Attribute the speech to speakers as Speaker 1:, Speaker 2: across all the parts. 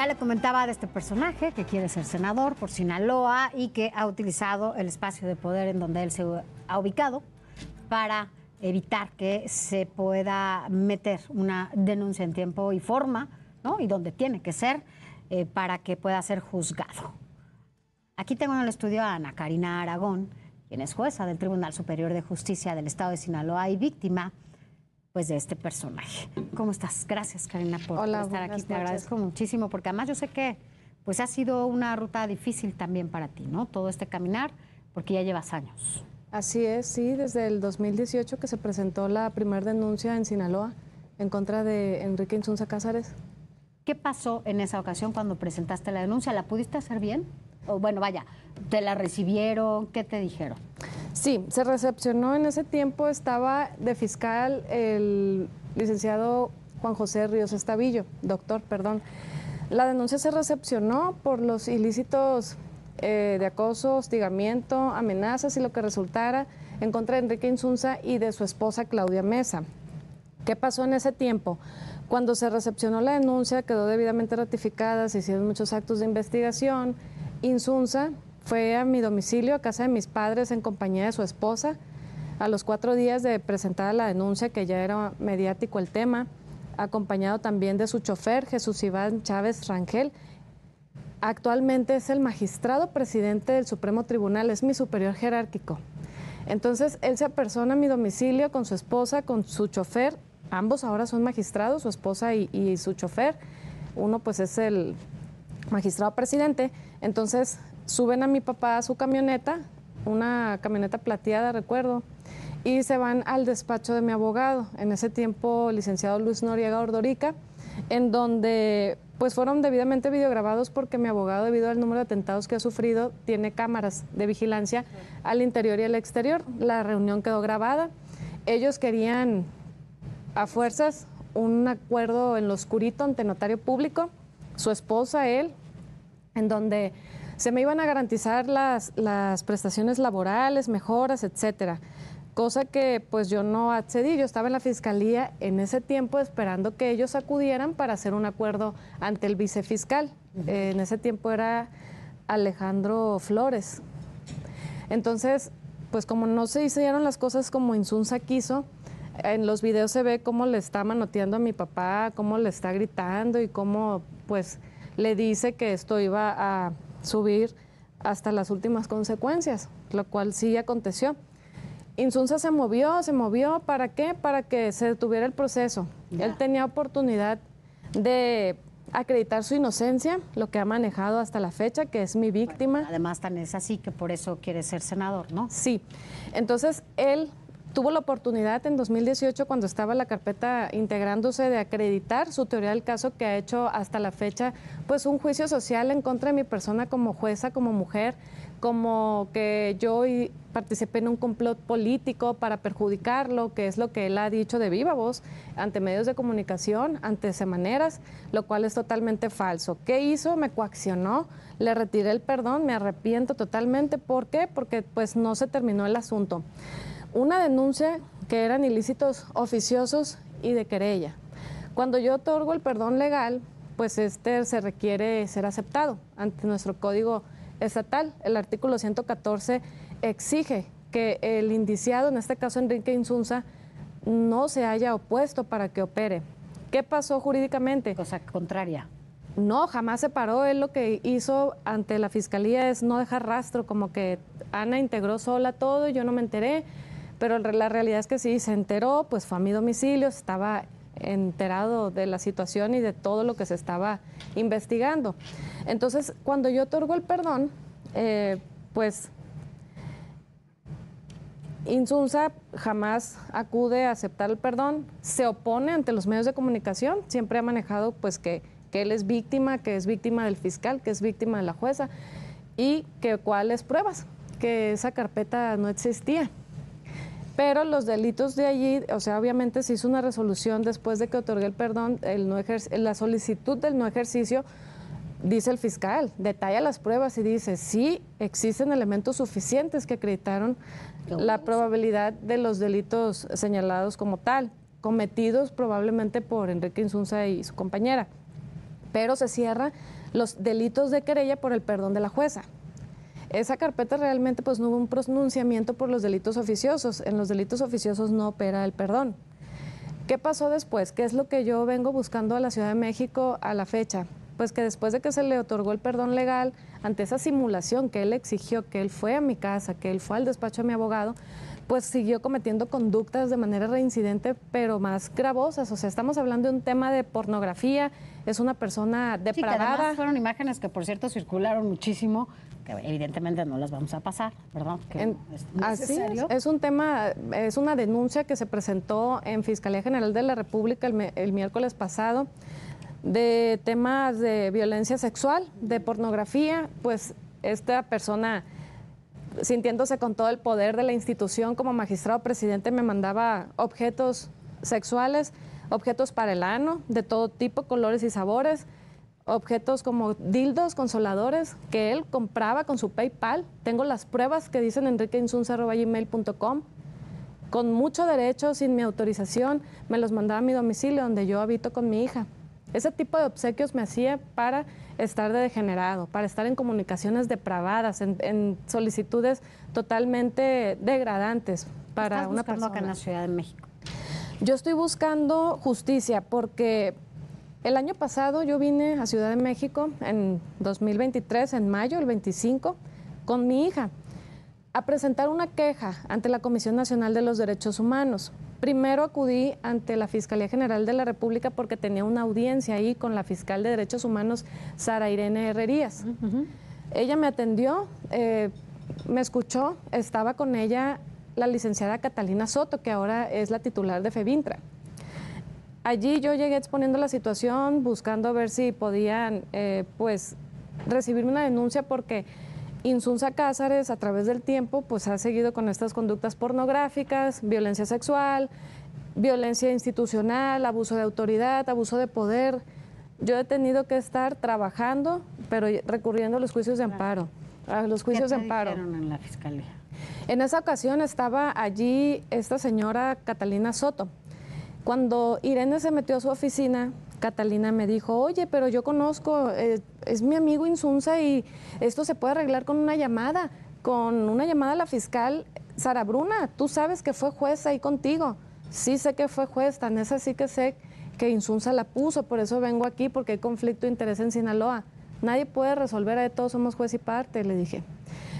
Speaker 1: Ya le comentaba de este personaje que quiere ser senador por Sinaloa y que ha utilizado el espacio de poder en donde él se ha ubicado para evitar que se pueda meter una denuncia en tiempo y forma, ¿no? Y donde tiene que ser para que pueda ser juzgado. Aquí tengo en el estudio a Ana Karina Aragón, quien es jueza del Tribunal Superior de Justicia del Estado de Sinaloa y víctima pues de este personaje. ¿Cómo estás? Gracias, Karina, por estar aquí. Te agradezco muchísimo, porque además yo sé que pues ha sido una ruta difícil también para ti, ¿no? Todo este caminar, porque ya llevas años.
Speaker 2: Así es, sí, desde el 2018 que se presentó la primera denuncia en Sinaloa en contra de Enrique Insunza Cázares.
Speaker 1: ¿Qué pasó en esa ocasión cuando presentaste la denuncia? ¿La pudiste hacer bien? O bueno, vaya, ¿te la recibieron? ¿Qué te dijeron?
Speaker 2: Sí, se recepcionó en ese tiempo, estaba de fiscal el licenciado Juan José Ríos Estavillo, doctor, perdón. La denuncia se recepcionó por los ilícitos de acoso, hostigamiento, amenazas y lo que resultara en contra de Enrique Insunza y de su esposa Claudia Mesa. ¿Qué pasó en ese tiempo? Cuando se recepcionó la denuncia, quedó debidamente ratificada, se hicieron muchos actos de investigación. Insunza fue a mi domicilio, a casa de mis padres, en compañía de su esposa. A los 4 días de presentar la denuncia, que ya era mediático el tema, acompañado también de su chofer, Jesús Iván Chávez Rangel. Actualmente es el magistrado presidente del Supremo Tribunal, es mi superior jerárquico. Entonces, él se apersona a mi domicilio con su esposa, con su chofer. Ambos ahora son magistrados, su esposa y su chofer. Uno pues es el magistrado presidente. Entonces, suben a mi papá a su camioneta, una camioneta plateada, recuerdo, y se van al despacho de mi abogado, en ese tiempo licenciado Luis Noriega Ordorica, en donde pues fueron debidamente videograbados porque mi abogado, debido al número de atentados que ha sufrido, tiene cámaras de vigilancia al interior y al exterior. La reunión quedó grabada. Ellos querían a fuerzas un acuerdo en lo oscurito ante notario público, su esposa, él, en donde se me iban a garantizar las prestaciones laborales, mejoras, etcétera. Cosa que pues yo no accedí, yo estaba en la fiscalía en ese tiempo esperando que ellos acudieran para hacer un acuerdo ante el vicefiscal. En ese tiempo era Alejandro Flores. Entonces, pues como no se hicieron las cosas como Insunza quiso, en los videos se ve cómo le está manoteando a mi papá, cómo le está gritando y cómo pues le dice que esto iba a subir hasta las últimas consecuencias, lo cual sí aconteció. Insunza se movió, ¿para qué? Para que se detuviera el proceso. Ya. Él tenía oportunidad de acreditar su inocencia, lo que ha manejado hasta la fecha, que es mi víctima.
Speaker 1: Bueno, además, tan es así que por eso quiere ser senador, ¿no?
Speaker 2: Sí. Entonces, él tuvo la oportunidad en 2018, cuando estaba la carpeta integrándose, de acreditar su teoría del caso, que ha hecho hasta la fecha pues un juicio social en contra de mi persona como jueza, como mujer, como que yo participé en un complot político para perjudicarlo, que es lo que él ha dicho de viva voz ante medios de comunicación, ante semaneras, lo cual es totalmente falso. ¿Qué hizo? Me coaccionó, le retiré el perdón, me arrepiento totalmente. ¿Por qué? Porque pues no se terminó el asunto. Una denuncia que eran ilícitos oficiosos y de querella. Cuando yo otorgo el perdón legal, pues se requiere ser aceptado ante nuestro código estatal. El artículo 114 exige que el indiciado, en este caso Enrique Insunza, no se haya opuesto para que opere. ¿Qué pasó jurídicamente?
Speaker 1: Cosa contraria.
Speaker 2: No, jamás se paró. Él lo que hizo ante la fiscalía es no dejar rastro, como que Ana integró sola todo y yo no me enteré. Pero la realidad es que sí, se enteró, pues fue a mi domicilio, estaba enterado de la situación y de todo lo que se estaba investigando. Entonces, cuando yo otorgo el perdón, pues Insunza jamás acude a aceptar el perdón, se opone ante los medios de comunicación, siempre ha manejado pues que él es víctima, que es víctima del fiscal, que es víctima de la jueza y que cuáles pruebas, que esa carpeta no existía. Pero los delitos de allí, o sea, obviamente se hizo una resolución después de que otorgué el perdón, la solicitud del no ejercicio, dice el fiscal, detalla las pruebas y dice, sí, existen elementos suficientes que acreditaron la probabilidad de los delitos señalados como tal, cometidos probablemente por Enrique Insunza y su compañera. pero se cierra los delitos de querella por el perdón de la jueza. Esa carpeta realmente pues no hubo un pronunciamiento por los delitos oficiosos. En los delitos oficiosos no opera el perdón. ¿Qué pasó después? ¿Qué es lo que yo vengo buscando a la Ciudad de México a la fecha? Pues que después de que se le otorgó el perdón legal, ante esa simulación que él exigió, que él fue a mi casa, que él fue al despacho de mi abogado, pues siguió cometiendo conductas de manera reincidente, pero más gravosas. O sea, estamos hablando de un tema de pornografía, es una persona depravada.
Speaker 1: Sí, que además fueron imágenes que, por cierto, circularon muchísimo, que evidentemente no las vamos a pasar, ¿verdad?
Speaker 2: Así es un tema, es una denuncia que se presentó en Fiscalía General de la República el miércoles pasado, de temas de violencia sexual, de pornografía. Pues esta persona, sintiéndose con todo el poder de la institución como magistrado presidente, me mandaba objetos sexuales, objetos para el ano, de todo tipo, colores y sabores, objetos como dildos, consoladores, que él compraba con su PayPal. Tengo las pruebas que dicen enriqueinsunza@gmail.com. Con mucho derecho, sin mi autorización, me los mandaba a mi domicilio, donde yo habito con mi hija. Ese tipo de obsequios me hacía para estar de degenerado, para estar en comunicaciones depravadas, en solicitudes totalmente degradantes para una persona.
Speaker 1: Acá en la Ciudad de México?
Speaker 2: Yo estoy buscando justicia porque el año pasado yo vine a Ciudad de México en 2023, en mayo, el 25, con mi hija, a presentar una queja ante la Comisión Nacional de los Derechos Humanos. Primero acudí ante la Fiscalía General de la República porque tenía una audiencia ahí con la fiscal de Derechos Humanos, Sara Irene Herrerías. Ella me atendió, me escuchó, estaba con ella la licenciada Catalina Soto, que ahora es la titular de FEBINTRA. Allí yo llegué exponiendo la situación, buscando ver si podían pues recibir una denuncia, porque Insunza Cázares a través del tiempo pues ha seguido con estas conductas pornográficas, violencia sexual, violencia institucional, abuso de autoridad, abuso de poder. Yo he tenido que estar trabajando, pero recurriendo a los juicios de amparo. A los juicios de amparo.
Speaker 1: ¿Qué te dijeron en la fiscalía?
Speaker 2: En esa ocasión estaba allí esta señora Catalina Soto. Cuando Irene se metió a su oficina, Catalina me dijo: oye, pero yo conozco, es mi amigo Insunza y esto se puede arreglar con una llamada a la fiscal Sara Bruna. Tú sabes que fue juez ahí contigo. Sí sé que fue juez, tan es así que sé que Insunza la puso, por eso vengo aquí, porque hay conflicto de interés en Sinaloa. Nadie puede resolver, todos somos juez y parte, le dije.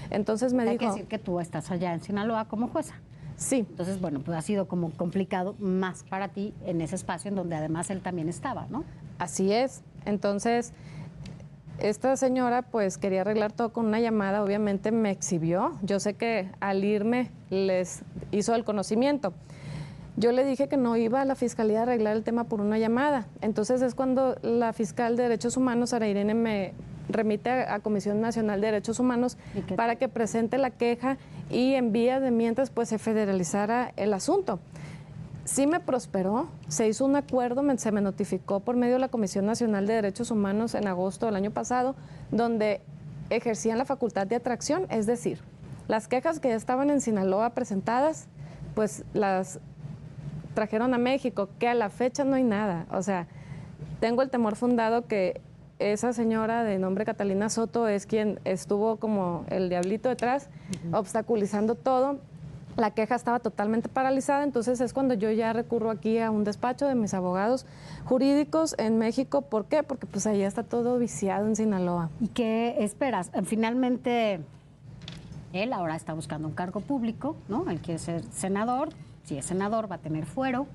Speaker 2: Entonces me dijo...
Speaker 1: Hay que decir que tú estás allá en Sinaloa como jueza.
Speaker 2: Sí.
Speaker 1: Entonces, bueno, pues ha sido como complicado más para ti en ese espacio en donde además él también estaba, ¿no?
Speaker 2: Así es. Entonces, esta señora pues quería arreglar todo con una llamada, obviamente me exhibió. Yo sé que al irme les hizo el conocimiento. Yo le dije que no iba a la fiscalía a arreglar el tema por una llamada. Entonces es cuando la fiscal de Derechos Humanos, Sara Irene, me remite a Comisión Nacional de Derechos Humanos para que presente la queja y en vías de mientras pues se federalizara el asunto. Sí me prosperó, se hizo un acuerdo, se me notificó por medio de la Comisión Nacional de Derechos Humanos en agosto del año pasado, donde ejercían la facultad de atracción, es decir, las quejas que ya estaban en Sinaloa presentadas, pues las trajeron a México, que a la fecha no hay nada. O sea, tengo el temor fundado que esa señora de nombre Catalina Soto es quien estuvo como el diablito detrás, obstaculizando todo. La queja estaba totalmente paralizada, entonces es cuando yo ya recurro aquí a un despacho de mis abogados jurídicos en México. ¿Por qué? Porque pues allá está todo viciado en Sinaloa.
Speaker 1: ¿Y qué esperas? Finalmente, él ahora está buscando un cargo público, ¿no? Él quiere ser senador. Si es senador va a tener fuero,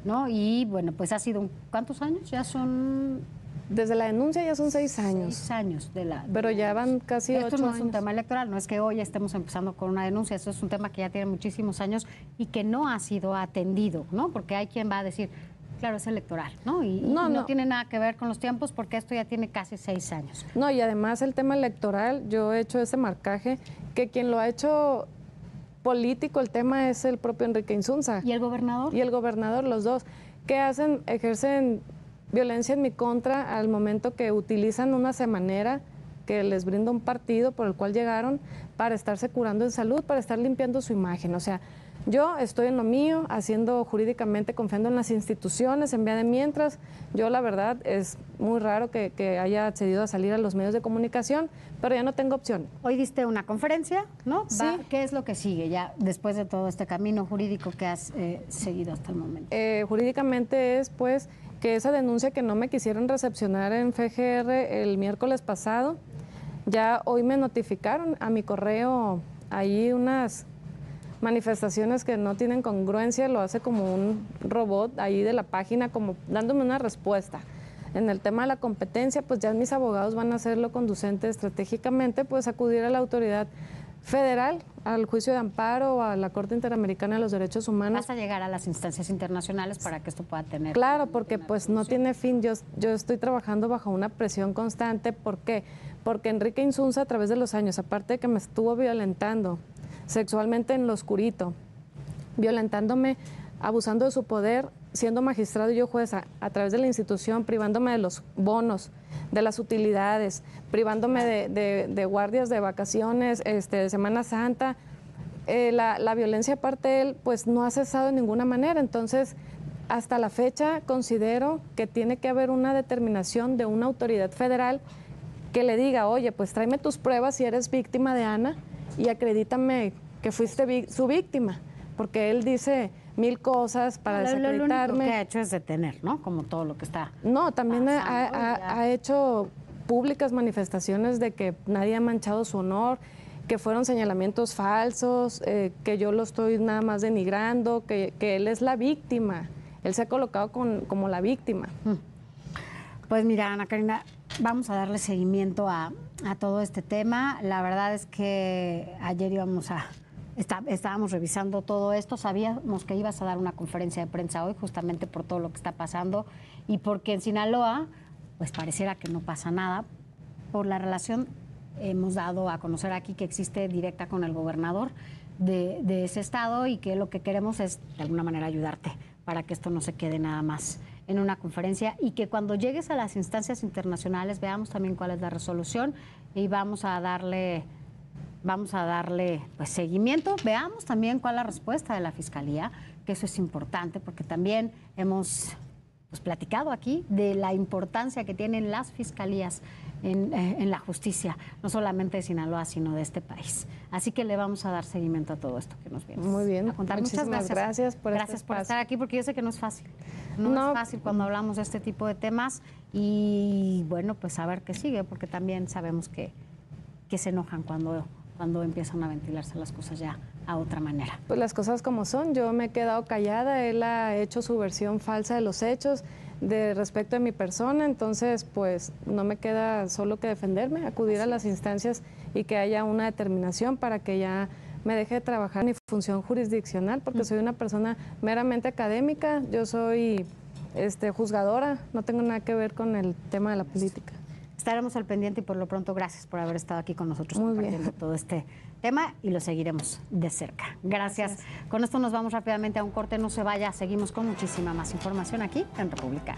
Speaker 1: ¿no? Y bueno, pues ha sido, ¿cuántos años? Ya son...
Speaker 2: Desde la denuncia ya son 6 años.
Speaker 1: 6 años de la...
Speaker 2: Pero ya van casi 8 años.
Speaker 1: Esto no es un tema electoral, no es que hoy estemos empezando con una denuncia, esto es un tema que ya tiene muchísimos años y que no ha sido atendido, ¿no? Porque hay quien va a decir, claro, es electoral, ¿no? Y no tiene nada que ver con los tiempos porque esto ya tiene casi 6 años.
Speaker 2: No, y además el tema electoral, yo he hecho ese marcaje, que quien lo ha hecho político el tema es el propio Enrique Insunza.
Speaker 1: ¿Y el gobernador?
Speaker 2: Y el gobernador, los dos. ¿Qué hacen? Ejercen violencia en mi contra al momento que utilizan una semanera que les brinda un partido por el cual llegaron para estarse curando en salud, para estar limpiando su imagen. O sea, Yo estoy en lo mío, haciendo jurídicamente, confiando en las instituciones, en vía de mientras. Yo, la verdad, es muy raro que haya accedido a salir a los medios de comunicación, pero ya no tengo opción.
Speaker 1: Hoy diste una conferencia, ¿no?
Speaker 2: Sí.
Speaker 1: ¿Qué es lo que sigue ya después de todo este camino jurídico que has seguido hasta el momento?
Speaker 2: Jurídicamente es, pues, que esa denuncia que no me quisieron recepcionar en FGR el miércoles pasado, ya hoy me notificaron a mi correo ahí unas manifestaciones que no tienen congruencia, lo hace como un robot ahí de la página, como dándome una respuesta. En el tema de la competencia, pues ya mis abogados van a hacerlo conducente estratégicamente, pues acudir a la autoridad federal, al juicio de amparo o a la Corte Interamericana de los Derechos Humanos.
Speaker 1: ¿Vas a llegar a las instancias internacionales para que esto pueda tener?
Speaker 2: Claro, porque pues no tiene fin. Yo estoy trabajando bajo una presión constante. ¿Por qué? Porque Enrique Insunza, a través de los años, aparte de que me estuvo violentando sexualmente en lo oscurito, violentándome, abusando de su poder, siendo magistrado y yo jueza, a través de la institución, privándome de los bonos, de las utilidades, privándome de guardias de vacaciones, de Semana Santa. La violencia aparte de él, pues no ha cesado de ninguna manera. Entonces, hasta la fecha considero que tiene que haber una determinación de una autoridad federal que le diga, oye, pues tráeme tus pruebas si eres víctima de Ana y acredítame que fuiste su víctima, porque él dice 1000 cosas para desacreditarme.
Speaker 1: Lo único que ha hecho es detener, ¿no? Como todo lo que está.
Speaker 2: No, también
Speaker 1: pasando,
Speaker 2: ha hecho públicas manifestaciones de que nadie ha manchado su honor, que fueron señalamientos falsos, que yo lo estoy nada más denigrando, que él es la víctima. Él se ha colocado como la víctima.
Speaker 1: Pues mira, Ana Karina, vamos a darle seguimiento a todo este tema. La verdad es que ayer estábamos revisando todo esto, sabíamos que ibas a dar una conferencia de prensa hoy justamente por todo lo que está pasando y porque en Sinaloa pues pareciera que no pasa nada por la relación. Hemos dado a conocer aquí que existe directa con el gobernador de ese estado y que lo que queremos es de alguna manera ayudarte para que esto no se quede nada más en una conferencia y que cuando llegues a las instancias internacionales veamos también cuál es la resolución y vamos a darle pues seguimiento, veamos también cuál es la respuesta de la Fiscalía, que eso es importante porque también hemos platicado aquí de la importancia que tienen las fiscalías en la justicia, no solamente de Sinaloa, sino de este país. Así que le vamos a dar seguimiento a todo esto que nos vienes
Speaker 2: Muy bien,
Speaker 1: a contar.
Speaker 2: muchas gracias por
Speaker 1: estar aquí, porque yo sé que no es fácil. No es fácil cuando hablamos de este tipo de temas y bueno, pues a ver qué sigue, porque también sabemos que se enojan cuando empiezan a ventilarse las cosas ya a otra manera.
Speaker 2: Pues las cosas como son, yo me he quedado callada, él ha hecho su versión falsa de los hechos respecto de mi persona, entonces pues no me queda solo que defenderme, acudir a las instancias y que haya una determinación para que ya me deje de trabajar en mi función jurisdiccional, porque soy una persona meramente académica, yo soy juzgadora, no tengo nada que ver con el tema de la política.
Speaker 1: Estaremos al pendiente y por lo pronto gracias por haber estado aquí con nosotros compartiendo todo este tema y lo seguiremos de cerca. Gracias. Con esto nos vamos rápidamente a un corte, no se vaya, seguimos con muchísima más información aquí en República.